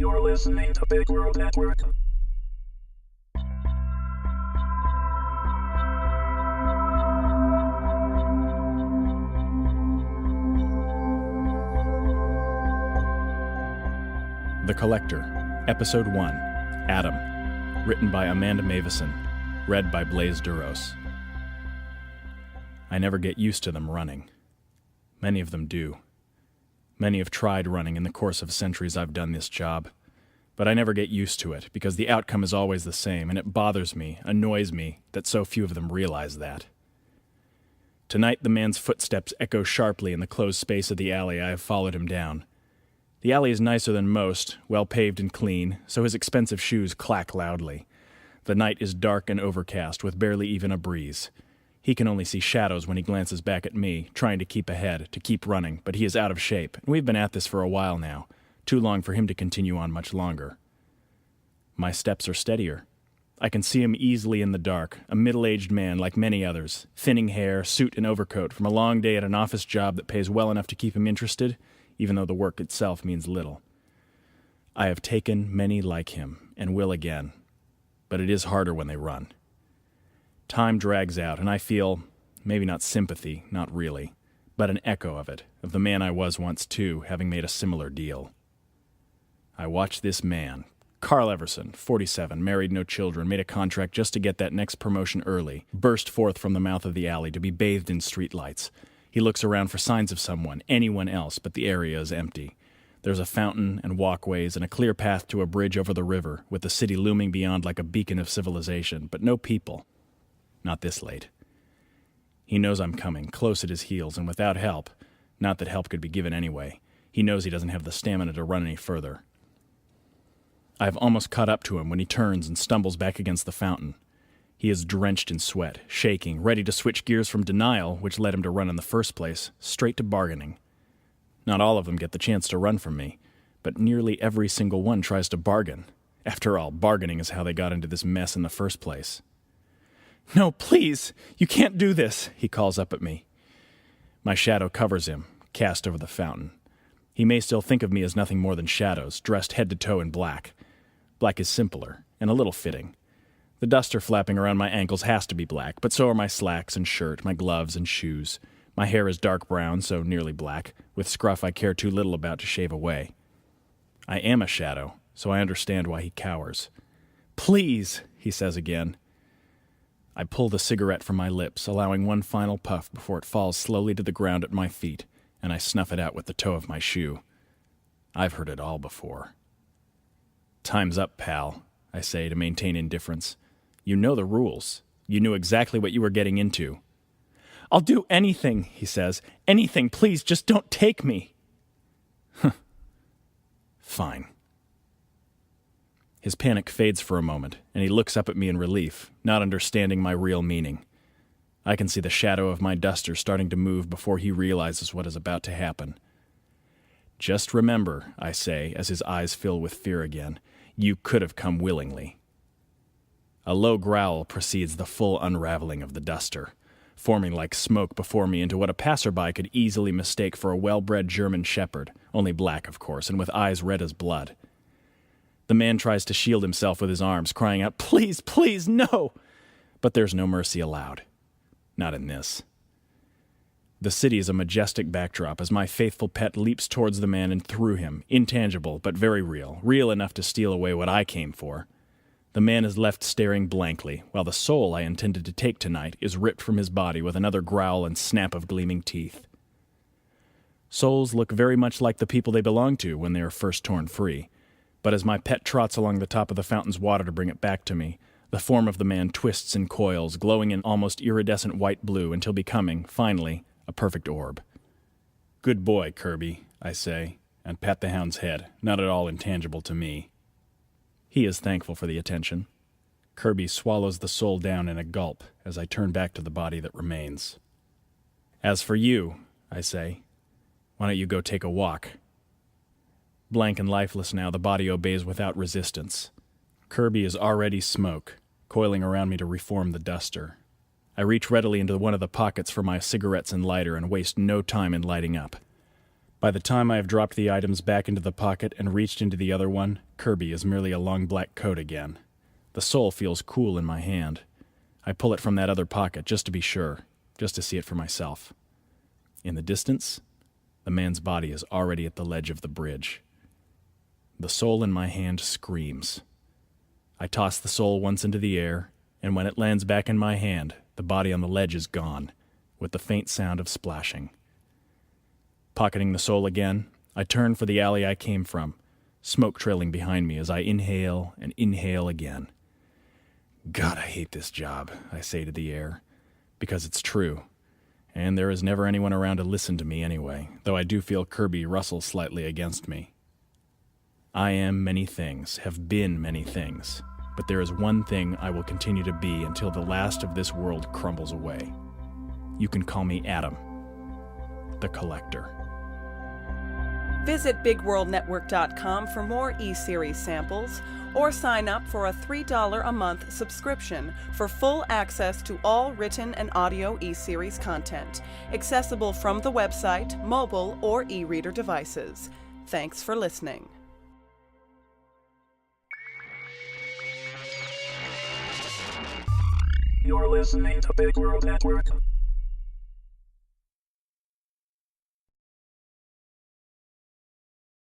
You're listening to Big World Network. The Collector, Episode 1, Adam, written by Amanda Mavison, read by Blaze Duros. I never get used to them running. Many of them do. Many have tried running in the course of centuries I've done this job, but I never get used to it because the outcome is always the same, and it bothers me, annoys me, that so few of them realize that. Tonight the man's footsteps echo sharply in the closed space of the alley I have followed him down. The alley is nicer than most, well paved and clean, so his expensive shoes clack loudly. The night is dark and overcast, with barely even a breeze. He can only see shadows when he glances back at me, trying to keep ahead, to keep running, but he is out of shape, and we've been at this for a while now, too long for him to continue on much longer. My steps are steadier. I can see him easily in the dark, a middle-aged man like many others, thinning hair, suit and overcoat from a long day at an office job that pays well enough to keep him interested, even though the work itself means little. I have taken many like him, and will again, but it is harder when they run. Time drags out, and I feel, maybe not sympathy, not really, but an echo of it, of the man I was once too, having made a similar deal. I watch this man, Carl Everson, 47, married, no children, made a contract just to get that next promotion early, burst forth from the mouth of the alley to be bathed in streetlights. He looks around for signs of someone, anyone else, but the area is empty. There's a fountain and walkways and a clear path to a bridge over the river, with the city looming beyond like a beacon of civilization, but no people. Not this late. He knows I'm coming, close at his heels, and without help, not that help could be given anyway, he knows he doesn't have the stamina to run any further. I have almost caught up to him when he turns and stumbles back against the fountain. He is drenched in sweat, shaking, ready to switch gears from denial, which led him to run in the first place, straight to bargaining. Not all of them get the chance to run from me, but nearly every single one tries to bargain. After all, bargaining is how they got into this mess in the first place. "No, please! You can't do this!" he calls up at me. My shadow covers him, cast over the fountain. He may still think of me as nothing more than shadows, dressed head to toe in black. Black is simpler, and a little fitting. The duster flapping around my ankles has to be black, but so are my slacks and shirt, my gloves and shoes. My hair is dark brown, so nearly black, with scruff I care too little about to shave away. I am a shadow, so I understand why he cowers. "Please," he says again. I pull the cigarette from my lips, allowing one final puff before it falls slowly to the ground at my feet, and I snuff it out with the toe of my shoe. I've heard it all before. "Time's up, pal," I say to maintain indifference. "You know the rules. You knew exactly what you were getting into." "I'll do anything," he says. "Anything, please, just don't take me." Fine. His panic fades for a moment, and he looks up at me in relief, not understanding my real meaning. I can see the shadow of my duster starting to move before he realizes what is about to happen. "Just remember," I say, as his eyes fill with fear again, "you could have come willingly." A low growl precedes the full unraveling of the duster, forming like smoke before me into what a passerby could easily mistake for a well-bred German shepherd, only black, of course, and with eyes red as blood. The man tries to shield himself with his arms, crying out, "Please, please, no!" But there's no mercy allowed. Not in this. The city is a majestic backdrop as my faithful pet leaps towards the man and through him, intangible but very real, real enough to steal away what I came for. The man is left staring blankly, while the soul I intended to take tonight is ripped from his body with another growl and snap of gleaming teeth. Souls look very much like the people they belong to when they are first torn free, but as my pet trots along the top of the fountain's water to bring it back to me, the form of the man twists and coils, glowing in almost iridescent white blue until becoming, finally, a perfect orb. "Good boy, Kirby," I say, and pat the hound's head, not at all intangible to me. He is thankful for the attention. Kirby swallows the soul down in a gulp as I turn back to the body that remains. "As for you," I say, "why don't you go take a walk?" Blank and lifeless now, the body obeys without resistance. Kirby is already smoke, coiling around me to reform the duster. I reach readily into one of the pockets for my cigarettes and lighter and waste no time in lighting up. By the time I have dropped the items back into the pocket and reached into the other one, Kirby is merely a long black coat again. The soul feels cool in my hand. I pull it from that other pocket just to be sure, just to see it for myself. In the distance, the man's body is already at the ledge of the bridge. The soul in my hand screams. I toss the soul once into the air, and when it lands back in my hand, the body on the ledge is gone, with the faint sound of splashing. Pocketing the soul again, I turn for the alley I came from, smoke trailing behind me as I inhale and inhale again. God, I hate this job, I say to the air, because it's true, and there is never anyone around to listen to me anyway, though I do feel Kirby rustle slightly against me. I am many things, have been many things, but there is one thing I will continue to be until the last of this world crumbles away. You can call me Adam, the Collector. Visit BigWorldNetwork.com for more e-series samples, or sign up for a $3 a month subscription for full access to all written and audio e-series content, accessible from the website, mobile, or e-reader devices. Thanks for listening. You're listening to Big World Network.